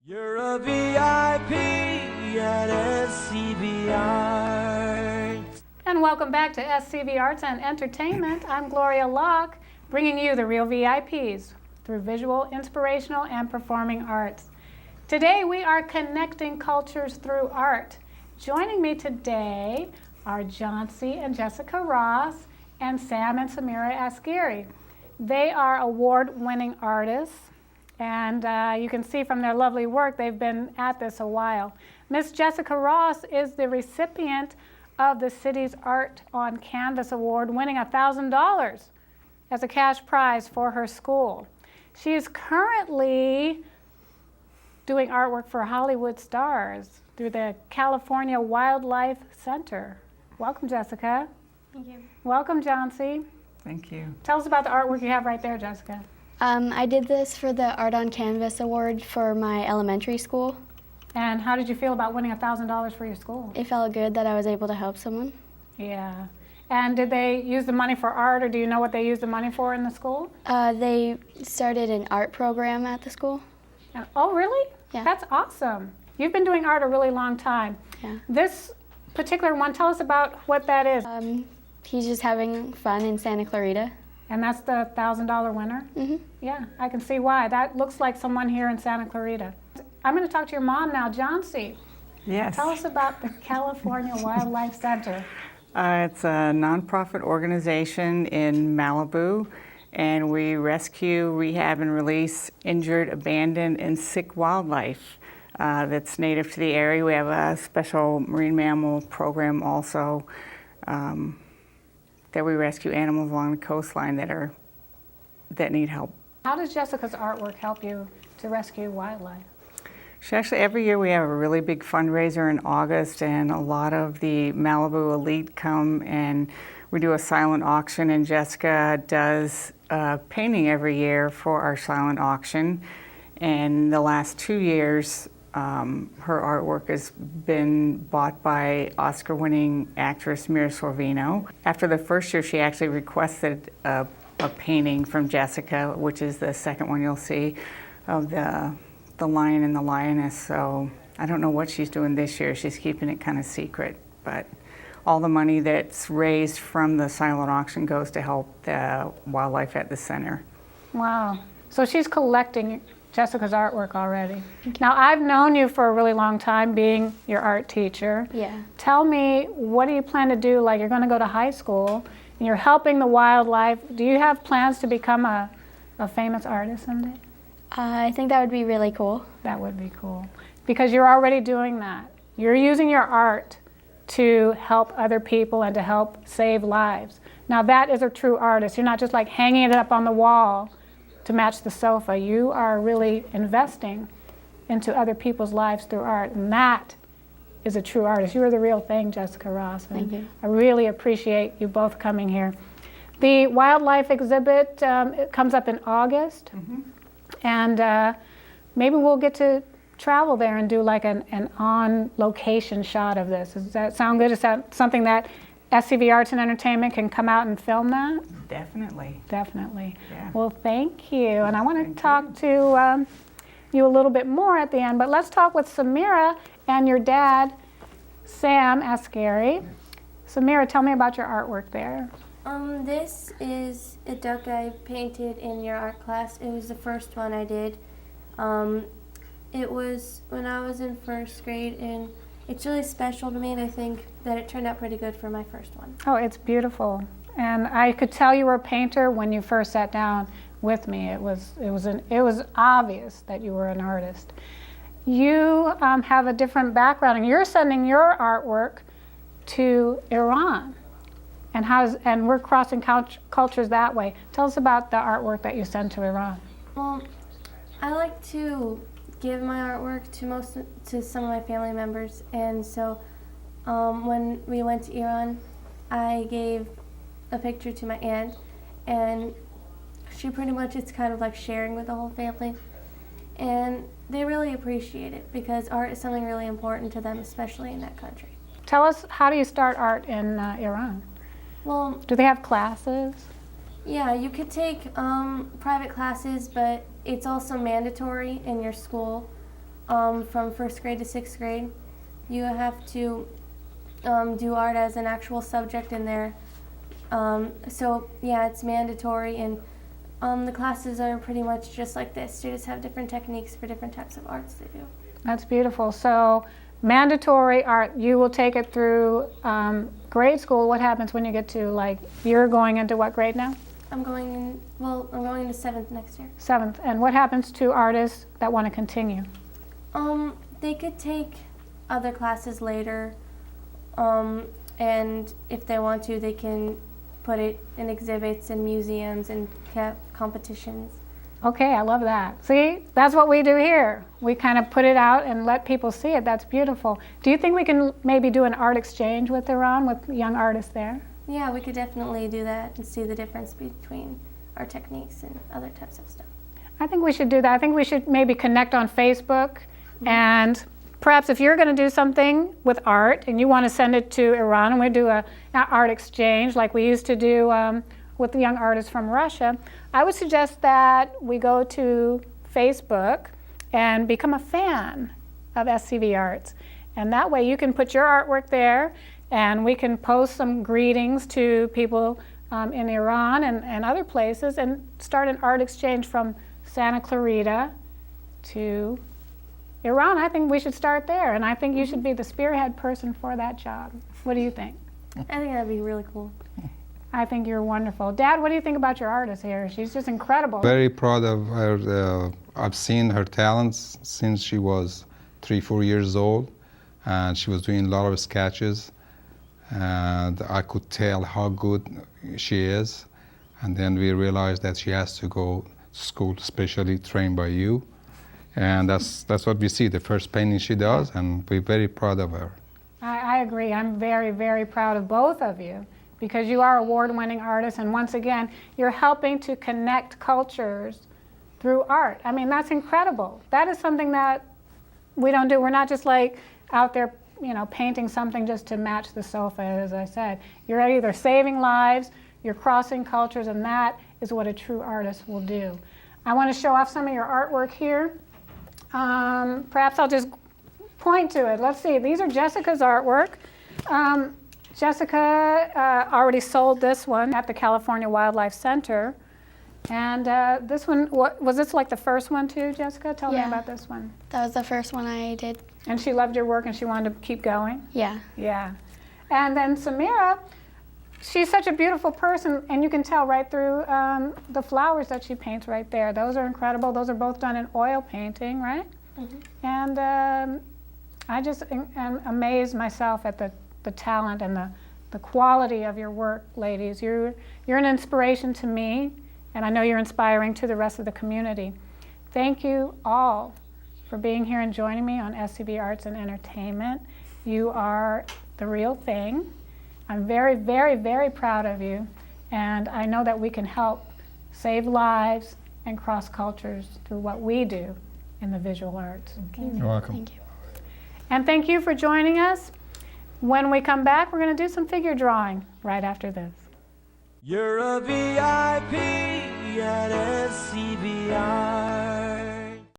You're a VIP at SCV-Arts. And welcome back to SCV Arts and Entertainment. I'm Gloria Locke, bringing you the real VIPs through visual, inspirational, and performing arts. Today we are connecting cultures through art. Joining me today are Johnsy and Jessica Ross and Sam and Samira Askiri. They are award-winning artists, and you can see from their lovely work they've been at this a while. Miss Jessica Ross is the recipient of the city's Art on Canvas Award, winning $1,000 as a cash prize for her school. She is currently doing artwork for Hollywood stars through the California Wildlife Center. Welcome, Jessica. Thank you. Welcome, Johnsy. Thank you. Tell us about the artwork you have right there, Jessica. I did this for the Art on Canvas Award for my elementary school. And how did you feel about winning $1,000 for your school? It felt good that I was able to help someone. Yeah. And did they use the money for art, or do you know what they used the money for in the school? They started an art program at the school. Oh, really? Yeah. That's awesome. You've been doing art a really long time. Yeah. This particular one, tell us about what that is. He's just having fun in Santa Clarita. And that's the $1,000 winner? Mm-hmm. Yeah, I can see why. That looks like someone here in Santa Clarita. I'm going to talk to your mom now, Johnsy. Yes. Tell us about the California Wildlife Center. It's a nonprofit organization in Malibu, and we rescue, rehab, and release injured, abandoned, and sick wildlife that's native to the area. We have a special marine mammal program also that we rescue animals along the coastline that need help. How does Jessica's artwork help you to rescue wildlife? Actually, every year we have a really big fundraiser in August, and a lot of the Malibu elite come, and we do a silent auction, and Jessica does painting every year for our silent auction. And the last 2 years, her artwork has been bought by Oscar-winning actress Mira Sorvino. After the first year, she actually requested a painting from Jessica, which is the second one you'll see, of the lion and the lioness. So I don't know what she's doing this year. She's keeping it kind of secret, but all the money that's raised from the silent auction goes to help the wildlife at the center. Wow. So she's collecting Jessica's artwork already. Now, I've known you for a really long time, being your art teacher. Yeah. Tell me, what do you plan to do? Like, you're going to go to high school, and you're helping the wildlife. Do you have plans to become a famous artist someday? I think that would be really cool. That would be cool, because you're already doing that. You're using your art to help other people and to help save lives. Now, that is a true artist. You're not just like hanging it up on the wall to match the sofa. You are really investing into other people's lives through art, and that is a true artist. You are the real thing, Jessica Ross. Thank you. I really appreciate you both coming here. The wildlife exhibit it comes up in August, and maybe we'll get to travel there and do like an on-location shot of this. Does that sound good? Is that something that SCV Arts and Entertainment can come out and film that? Definitely. Definitely. Yeah. Well, thank you. And I want to talk to you a little bit more at the end, but let's talk with Samira and your dad, Sam Askari. Samira, tell me about your artwork there. This is a duck I painted in your art class. It was the first one I did. It was when I was in first grade, and it's really special to me, and I think that it turned out pretty good for my first one. Oh, it's beautiful. And I could tell you were a painter when you first sat down with me. It was obvious that you were an artist. You have a different background, and you're sending your artwork to Iran. And we're crossing cultures that way. Tell us about the artwork that you send to Iran. Well, I like to give my artwork to some of my family members, and so when we went to Iran, I gave a picture to my aunt, and she pretty much, it's kind of like sharing with the whole family, and they really appreciate it because art is something really important to them, especially in that country. Tell us, how do you start art in Iran? Well, Do they have classes? yeah, you could take private classes, but it's also mandatory in your school. from 1st grade to 6th grade. You have to do art as an actual subject in there. So yeah, it's mandatory, and the classes are pretty much just like this. Students have different techniques for different types of arts they do. That's beautiful. So mandatory art, you will take it through grade school. What happens when you get to, like, you're going into what grade now? I'm going into 7th next year. 7th. And what happens to artists that want to continue? They could take other classes later, and if they want to, they can put it in exhibits and museums and competitions. Okay, I love that. See, that's what we do here. We kind of put it out and let people see it. That's beautiful. Do you think we can maybe do an art exchange with Iran, with young artists there? Yeah, we could definitely do that and see the difference between our techniques and other types of stuff. I think we should do that. I think we should maybe connect on Facebook, and perhaps if you're going to do something with art and you want to send it to Iran, and we do an art exchange like we used to do with the young artists from Russia, I would suggest that we go to Facebook and become a fan of SCV Arts. And that way you can put your artwork there, and we can post some greetings to people in Iran and other places, and start an art exchange from Santa Clarita to Iran. I think we should start there, and I think you should be the spearhead person for that job. What do you think? I think that'd be really cool. I think you're wonderful. Dad, what do you think about your artist here? She's just incredible. Very proud of her. I've seen her talents since she was 3-4 years old, and she was doing a lot of sketches, and I could tell how good she is. And then we realized that she has to go to school specially trained by you, and that's what we see, the first painting she does, and we're very proud of her. I agree. I'm very, very proud of both of you, because you are award-winning artists, and once again, you're helping to connect cultures through art. I mean, that's incredible. That is something that we don't do. We're not just like out there, painting something just to match the sofa, as I said. You're either saving lives, you're crossing cultures, and that is what a true artist will do. I want to show off some of your artwork here. Perhaps I'll just point to it. Let's see. These are Jessica's artwork. Jessica already sold this one at the California Wildlife Center. And this one, was this like the first one too, Jessica? Tell me about this one. That was the first one I did. And she loved your work and she wanted to keep going? Yeah. Yeah. And then Samira, she's such a beautiful person, and you can tell right through the flowers that she paints right there. Those are incredible. Those are both done in oil painting, right? Mm-hmm. And I just am amazed myself at the talent and the quality of your work, ladies. You're an inspiration to me, and I know you're inspiring to the rest of the community. Thank you all for being here and joining me on SCV Arts and Entertainment. You are the real thing. I'm very, very, very proud of you, and I know that we can help save lives and cross cultures through what we do in the visual arts. You're welcome. Thank you. And thank you for joining us. When we come back, we're going to do some figure drawing right after this. You're a VIP at SCV-Arts.